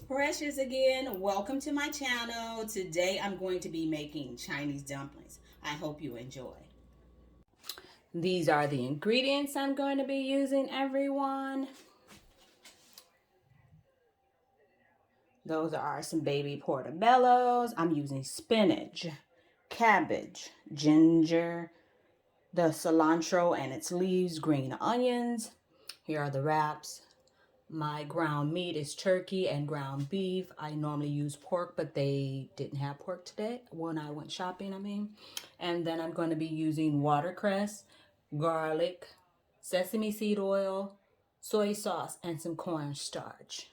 Precious again. Welcome to my channel. Today I'm going to be making Chinese dumplings. I hope you enjoy. These are the ingredients I'm going to be using, everyone. Those are some baby portobellos. I'm using spinach, cabbage, ginger, the cilantro and its leaves, green onions. Here are the wraps. My ground meat is turkey and ground beef. I normally use pork, but they didn't have pork today when I went shopping, And then I'm going to be using watercress, garlic, sesame seed oil, soy sauce, and some cornstarch.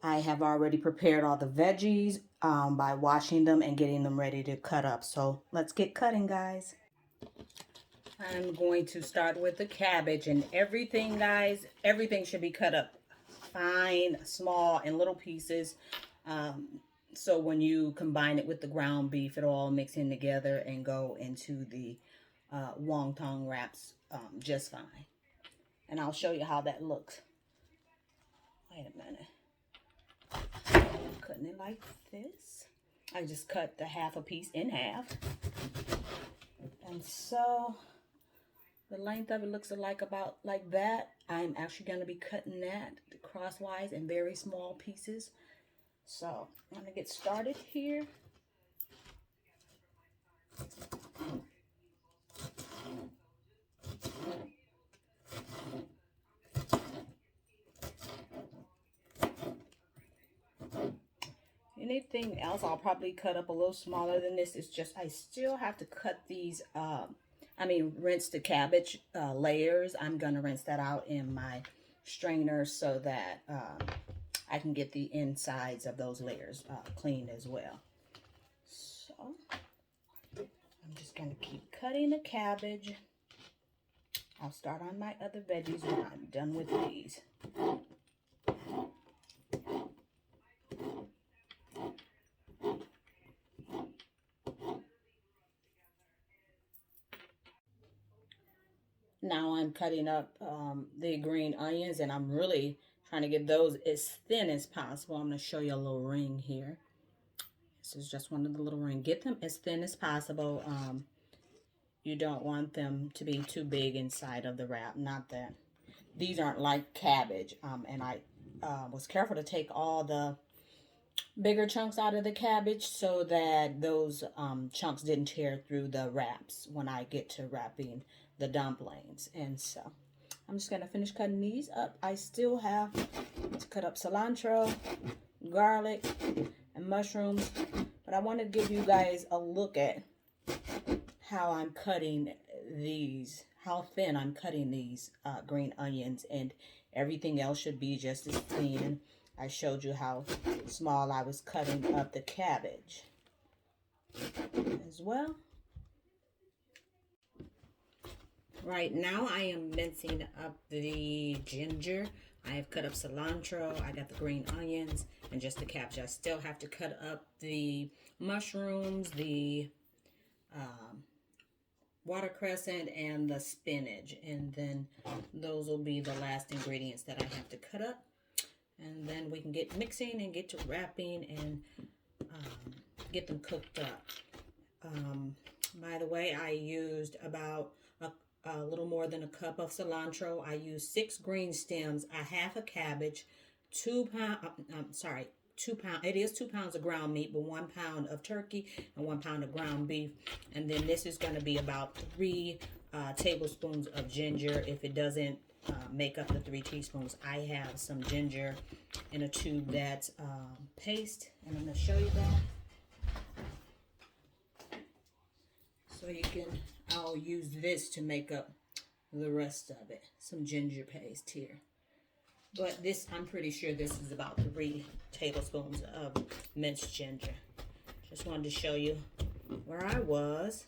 I have already prepared all the veggies by washing them and getting them ready to cut up. So let's get cutting, guys. I'm going to start with the cabbage and everything, guys. Everything should be cut up fine, small, in little pieces. So when you combine it with the ground beef, it'll all mix in together and go into the wonton wraps just fine. And I'll show you how that looks. Wait a minute. I'm cutting it like this. I just cut the half a piece in half. And so the length of it looks like about like that. I'm actually going to be cutting that crosswise in very small pieces. So I'm going to get started here. Anything else I'll probably cut up a little smaller than this. It's just I still have to cut these rinse the cabbage layers. I'm gonna rinse that out in my strainer so that I can get the insides of those layers cleaned as well. So I'm just gonna keep cutting the cabbage. I'll start on my other veggies when I'm done with these. Now I'm cutting up the green onions, and I'm really trying to get those as thin as possible. I'm going to show you a little ring here. This is just one of the little rings. Get them as thin as possible. You don't want them to be too big inside of the wrap. Not that. These aren't like cabbage. And I was careful to take all the bigger chunks out of the cabbage so that those chunks didn't tear through the wraps when I get to wrapping the dumplings. And so I'm just gonna finish cutting these up. I still have to cut up cilantro, garlic, and mushrooms, but I want to give you guys a look at how I'm cutting these, how thin I'm cutting these green onions, and everything else should be just as thin. I showed you how small I was cutting up the cabbage as well. Right now I am mincing up the ginger. I have cut up cilantro. I got the green onions and just the cabbage. I still have to cut up the mushrooms, the watercress, and the spinach. And then those will be the last ingredients that I have to cut up. And then we can get mixing and get to wrapping and get them cooked up. By the way, I used about a little more than a cup of cilantro. I used 6 green stems, a half a cabbage, 2 pounds, it is 2 pounds of ground meat, but 1 pound of turkey and 1 pound of ground beef. And then this is going to be about 3 tablespoons of ginger. If it doesn't make up the 3 teaspoons, I have some ginger in a tube that's paste, and I'm going to show you that. So you can, I'll use this to make up the rest of it. Some ginger paste here. But this, I'm pretty sure this is about 3 tablespoons of minced ginger. Just wanted to show you where I was.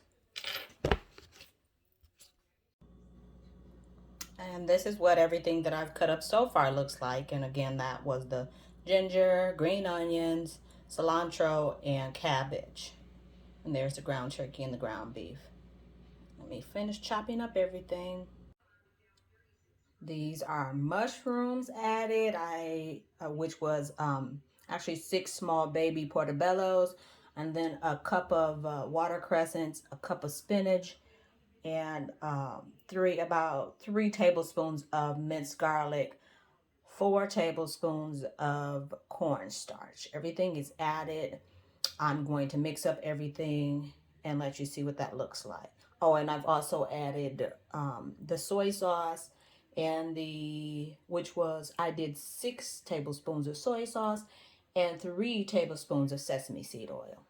And this is what everything that I've cut up so far looks like. And again, that was the ginger, green onions, cilantro, and cabbage. And there's the ground turkey and the ground beef. Let me finish chopping up everything. These are mushrooms added, which was actually 6 small baby portobellos, and then a cup of water crescents, a cup of spinach, and about 3 tablespoons of minced garlic, 4 tablespoons of cornstarch. Everything is added. I'm going to mix up everything and let you see what that looks like. Oh, and I've also added the soy sauce and I did 6 tablespoons of soy sauce and 3 tablespoons of sesame seed oil.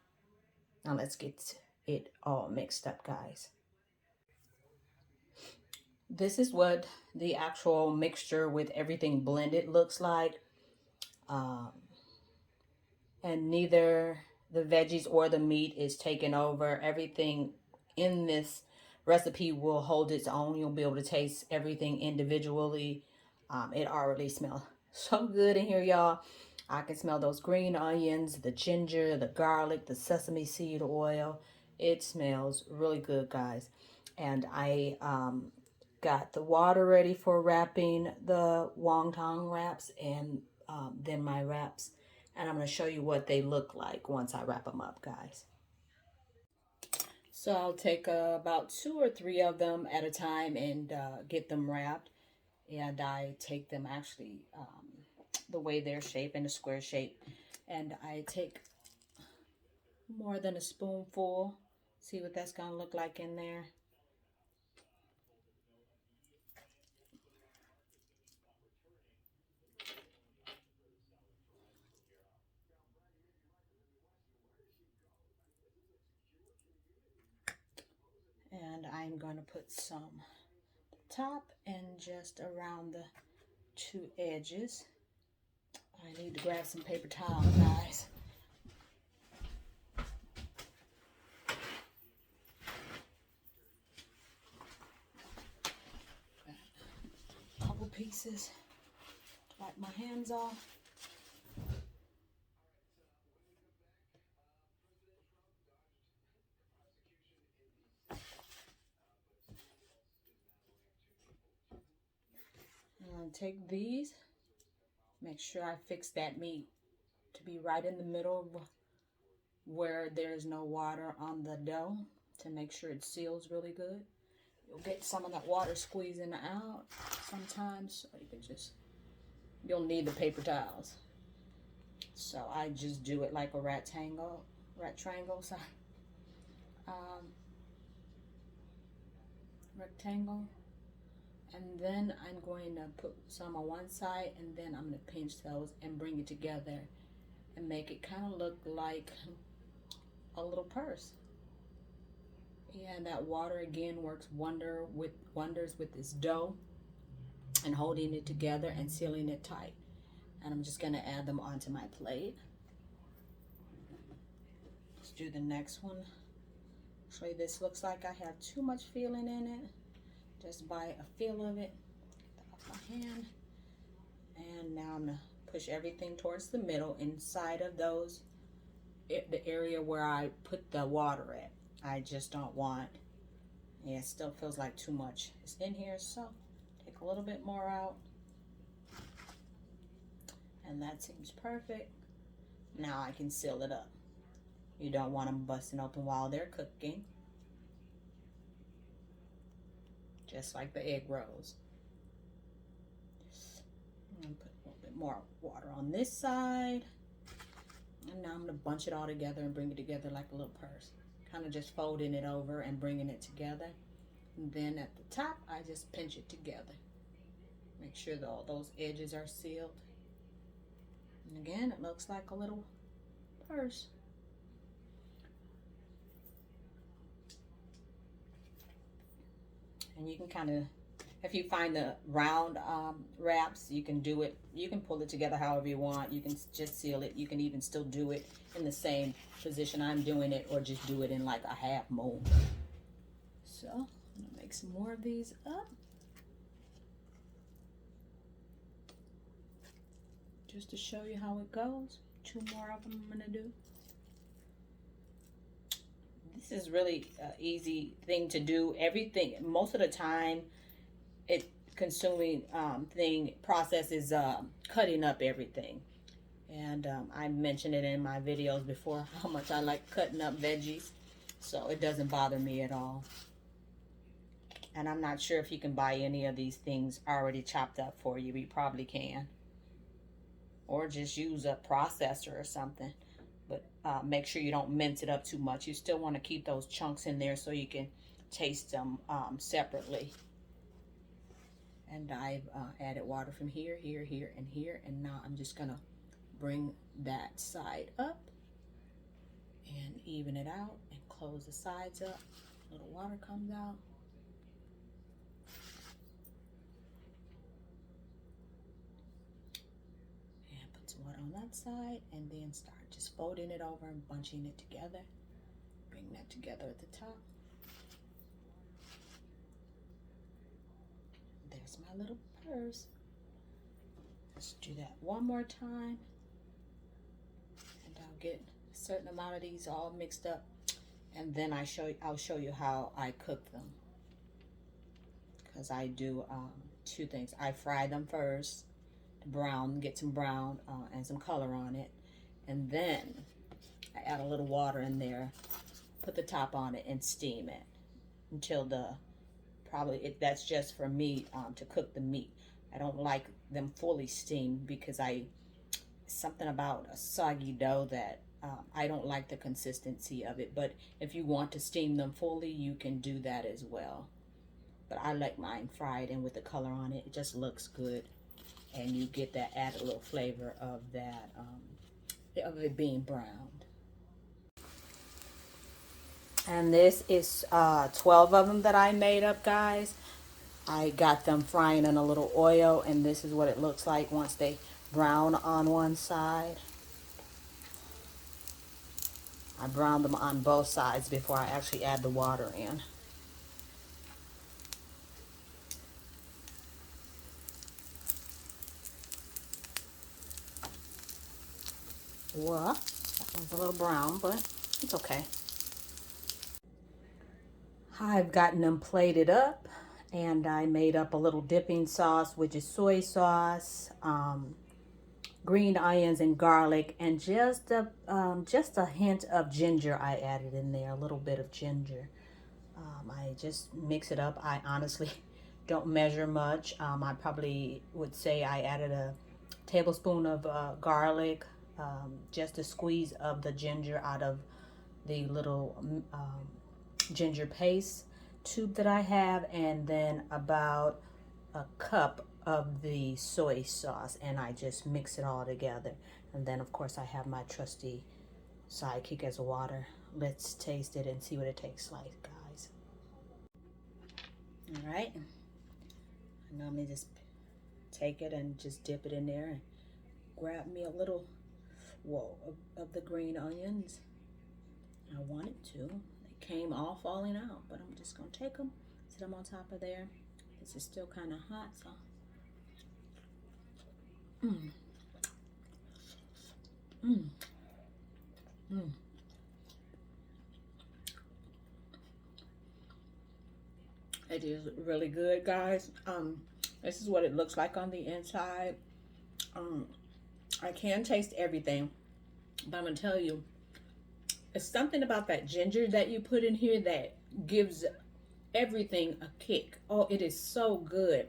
Now let's get it all mixed up, guys. This is what the actual mixture with everything blended looks like. Um, and neither the veggies or the meat is taken over. Everything in this recipe will hold its own. You'll be able to taste everything individually. It already smells so good in here, y'all. I can smell those green onions, the ginger, the garlic, the sesame seed oil. It smells really good, guys. And I got the water ready for wrapping the wonton wraps and then my wraps. And I'm going to show you what they look like once I wrap them up, guys. So I'll take about 2 or 3 of them at a time and get them wrapped. And I take them actually the way they're shaped, in a square shape. And I take more than a spoonful. See what that's going to look like in there. And I'm going to put some top and just around the 2 edges. I need to grab some paper towel, guys. Couple pieces to wipe my hands off. I'm going to take these, make sure I fix that meat to be right in the middle of where there's no water on the dough to make sure it seals really good. You'll get some of that water squeezing out sometimes, so you'll need the paper towels. So I just do it like a rectangle, sorry. Rectangle. And then I'm going to put some on one side, and then I'm going to pinch those and bring it together and make it kind of look like a little purse. And that water again works wonders with this dough and holding it together and sealing it tight. And I'm just going to add them onto my plate. Let's do the next one. Actually, this looks like I have too much feeling in it. Just by a feel of it. Get that off my hand. And now I'm going to push everything towards the middle inside of the area where I put the water at. I just don't want, it still feels like too much is in here, so take a little bit more out. And that seems perfect. Now I can seal it up. You don't want them busting open while they're cooking. Just like the egg rolls. I'm going to put a little bit more water on this side. And now I'm going to bunch it all together and bring it together like a little purse. Kind of just folding it over and bringing it together. And then at the top, I just pinch it together. Make sure that all those edges are sealed. And again, it looks like a little purse. And you can kind of, if you find the round wraps, you can do it. You can pull it together however you want. You can just seal it. You can even still do it in the same position I'm doing it, or just do it in like a half mold. So I'm gonna make some more of these up. Just to show you how it goes. 2 more of them I'm gonna do. This is really an easy thing to do. Everything, most of the time, consuming process is cutting up everything. And I mentioned it in my videos before how much I like cutting up veggies. So it doesn't bother me at all. And I'm not sure if you can buy any of these things already chopped up for you. You probably can. Or just use a processor or something. But make sure you don't mince it up too much. You still want to keep those chunks in there so you can taste them separately. And I've added water from here, here, here, and here. And now I'm just going to bring that side up and even it out and close the sides up. A little water comes out. And put some water on that side and then start just folding it over and bunching it together. Bring that together at the top. There's my little purse. Let's do that one more time. And I'll get a certain amount of these all mixed up. And then I'll show you how I cook them. Because I do two things. I fry them first to brown, get some brown and some color on it. And then I add a little water in there, put the top on it, and steam it until that's just for me to cook the meat. I don't like them fully steamed because something about a soggy dough that I don't like the consistency of it. But if you want to steam them fully, you can do that as well. But I like mine fried and with the color on it. It just looks good. And you get that added little flavor of that, of it being browned. And this is 12 of them that I made up, guys. I got them frying in a little oil, and this is what it looks like once they brown on one side. I browned them on both sides before I actually add the water in. Well, that one's a little brown, but it's okay. I've gotten them plated up, and I made up a little dipping sauce, which is soy sauce, green onions and garlic, and just a hint of ginger I added in there, a little bit of ginger. I just mix it up. I honestly don't measure much. I probably would say I added a tablespoon of garlic, just a squeeze of the ginger out of the little ginger paste tube that I have, and then about a cup of the soy sauce, and I just mix it all together. And then of course I have my trusty sidekick as water. Let's taste it and see what it tastes like, guys. All right, I normally just take it and just dip it in there and grab me a little of the green onions. I wanted to. They came all falling out, but I'm just gonna take them, sit them on top of there. This is still kind of hot, so. It is really good, guys. This is what it looks like on the inside. I can taste everything, but I'm gonna tell you, it's something about that ginger that you put in here that gives everything a kick. Oh, it is so good.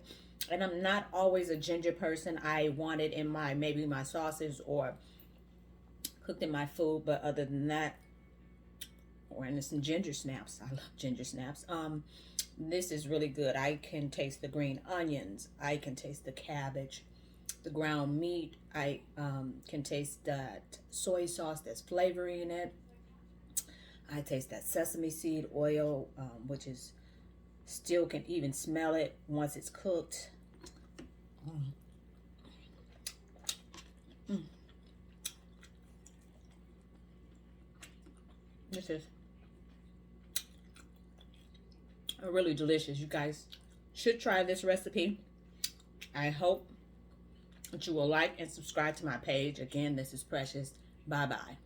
And I'm not always a ginger person. I want it in maybe my sauces or cooked in my food, but other than that, or in some ginger snaps. I love ginger snaps. This is really good. I can taste the green onions. I can taste the cabbage, the ground meat. I can taste that soy sauce that's flavoring it. I taste that sesame seed oil, which is still can even smell it once it's cooked. This is really delicious. You guys should try this recipe. I hope that you will like and subscribe to my page. Again, this is Precious. Bye-bye.